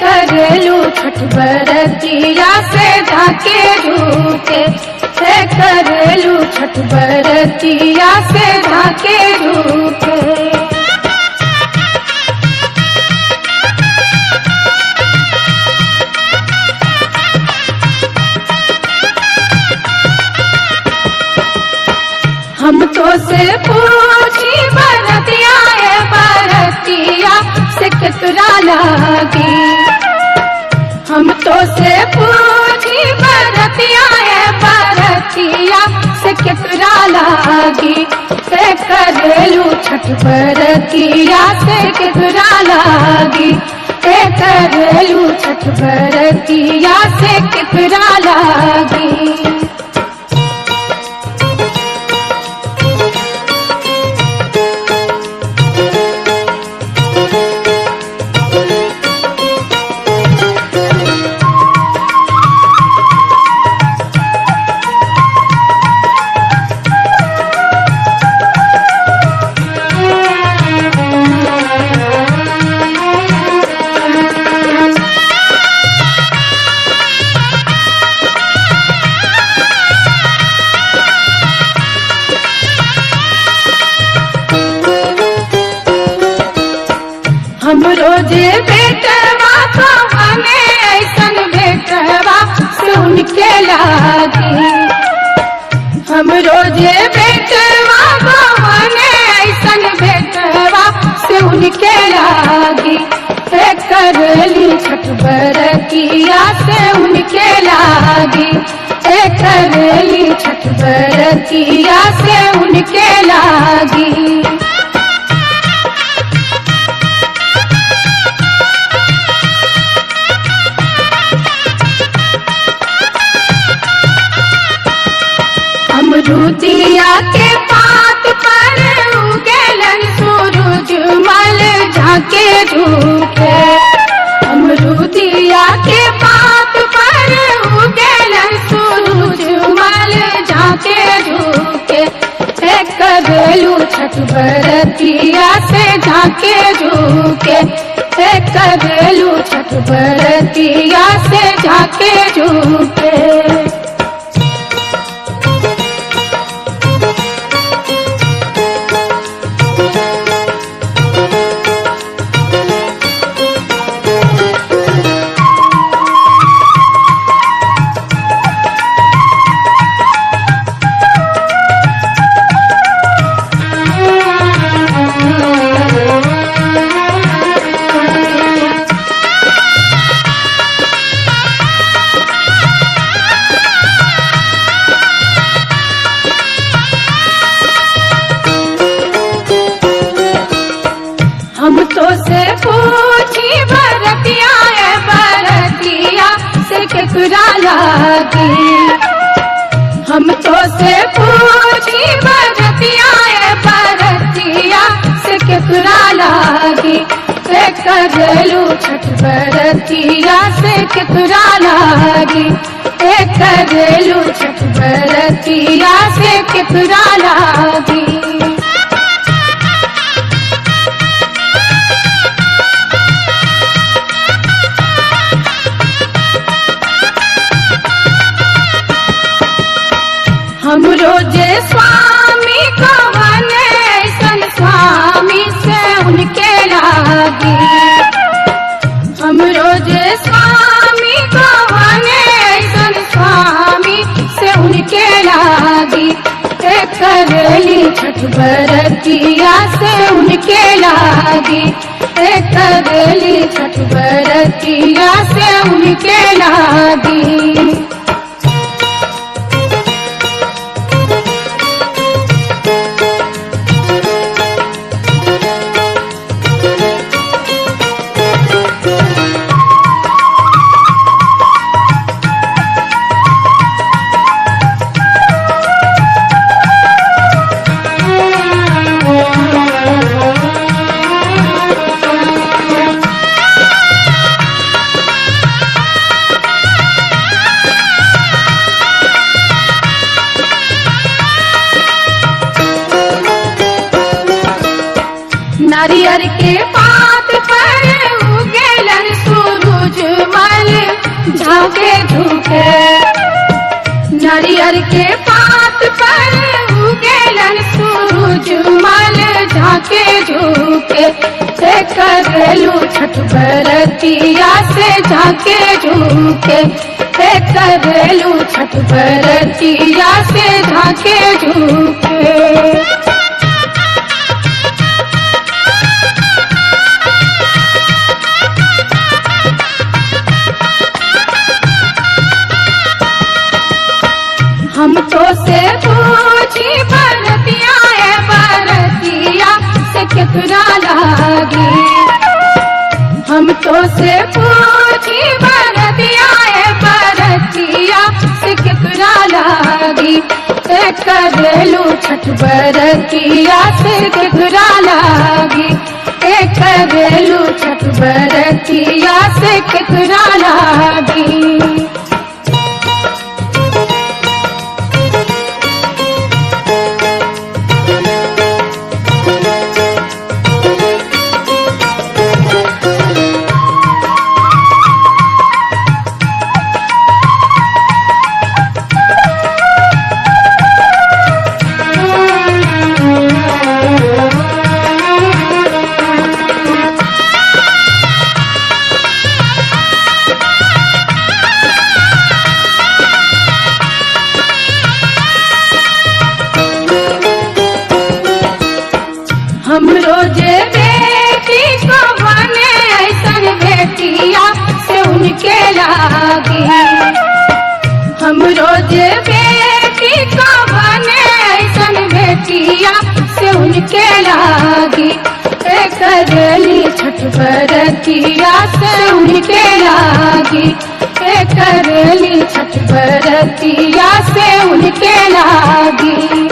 करेलू छठ बरतिया से ढाके रूके से करेलू छठ बरतिया से ढाके रूके। हम तो से पूछी बरतिया बरतिया से कितना लागी। हम तो से पूछी बरतिया बरतिया से कितना लागी। से करेलू छठ बरतिया से कितना लागी। से करेलू छठ बरतिया से कितना लागी। हम रोजे बेटवा तो हमें ऐसन बेटवा सुन के लागी। हम रोजे बेटवा तो हमें ऐसन बेटवा सुन के लागी। से करेली छठ बरतिया से उनके लागी। से करेली छठ बरतिया से उनके लागी। अमरूदिया के पात पर उगेलन सूरज मल झाके झूके। अमरूदिया के पात पर उगेलन सूरज मल झाके झूके। से करेलू छठ बरतिया से झाके झूके। से करेलू छठ बरतिया से झाके झूके। हम तो से पूछी बरतिया बरतिया से केकरा लागी। हम तो से पूछी बरतिया बरतिया से केकरा लागी। से करेलू छठ बरतिया से केकरा लागी। से करेलू छठ बरतिया से केकरा लागी। हम रोजे स्वामी कवन ऐसन स्वामी से उनके लागी। हम रोजे स्वामी कवन ऐसन स्वामी से उनके लागी। से करेली छठ बरतिया से उनके लागी। से करेली छठ बरतिया से उनके लागी। नारियर के पात पर उगेलन सूरज झाके झुके। नारियल के पात पर उगेलन सूरज मल झाके झुके। से करेलू छठ बरतिया से झाके झुके। से करेलू छठ बरतिया से झाके झुके। हम तो से पूछी बरतिया है बरतिया से केकरा लागी। हम तो से पूछी बरतिया है बरतिया से केकरा लागी। से करेलू छठ बरतिया से केकरा लागी। से करेलू छठ बरतिया से केकरा लागी। हम रोजे बेटी को बने ऐसन बेटिया से उनके लागी। हम रोजे बेटी को बने ऐसन बेटिया से उनके लागी। से करेली छठ बरतिया से उनके लागी। से करेली छठ बरतिया से उनके लागी।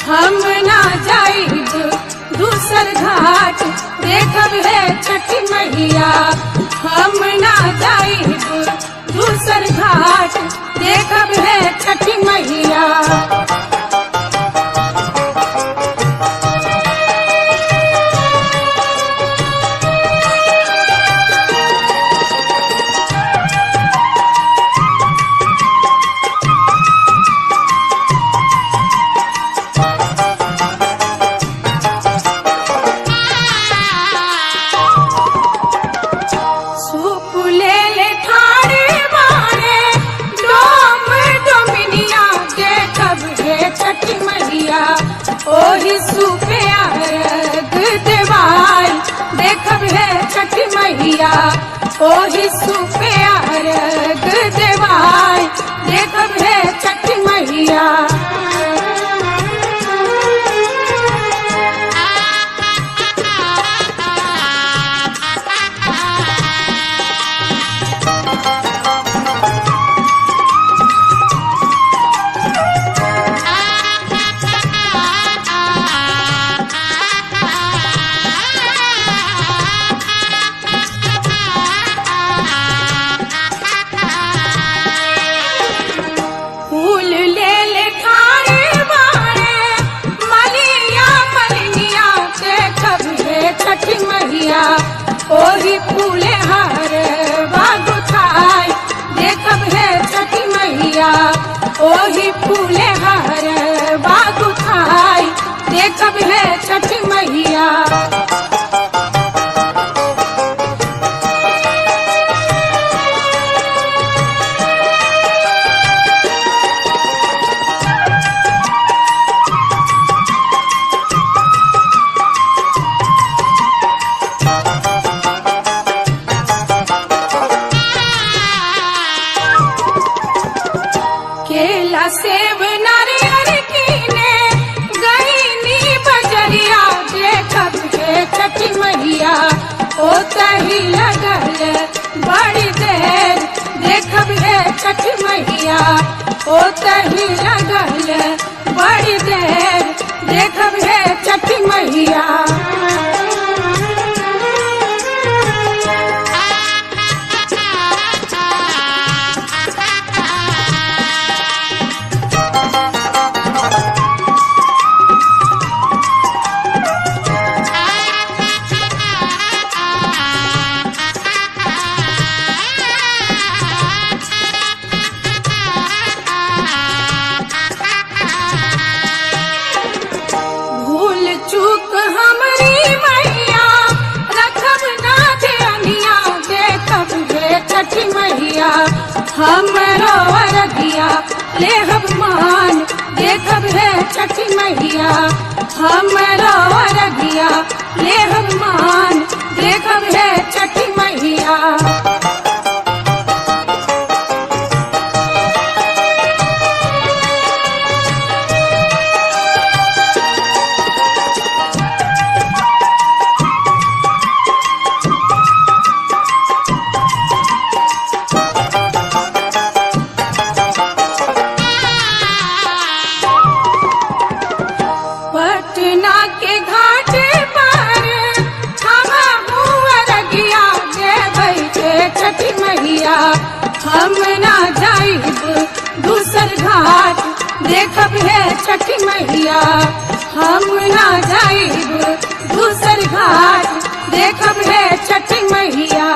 हम ना जाइब दूसर घाट देखब है छठी मैया। हम ना जाइब दूसर घाट देखब है छठी मैया। ओही सुपे अर्घ देवाई देखब है छठी मैया। ओही सुपे अर्घ देवाई देखब है छठी मैया। ओ तही लगल बड़ी देर देखब हे छठ मैया ओ तही लगल बड़ी देर देखब हे छठ मैया भूल चूक हमरी मैया रखब ना ध्यानिया देखब हे छठी मैया हमरो अरगिया लेहब मान देखब हे छठी मैया हमरो अरगिया लेहब मान देखब हे छठी मैया पटना के घाट पर हम अरगिया देबै के छठी मैया हम ना जाइब दूसर घाट देखब हे छठी मैया हम ना जाइब दूसर घाट देखब हे छठी मैया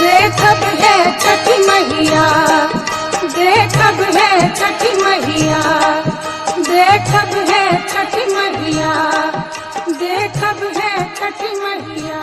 देखब हे छठी मैया देखब हे छठी मैया देखब हे छठी मैया देखब हे छठी मैया।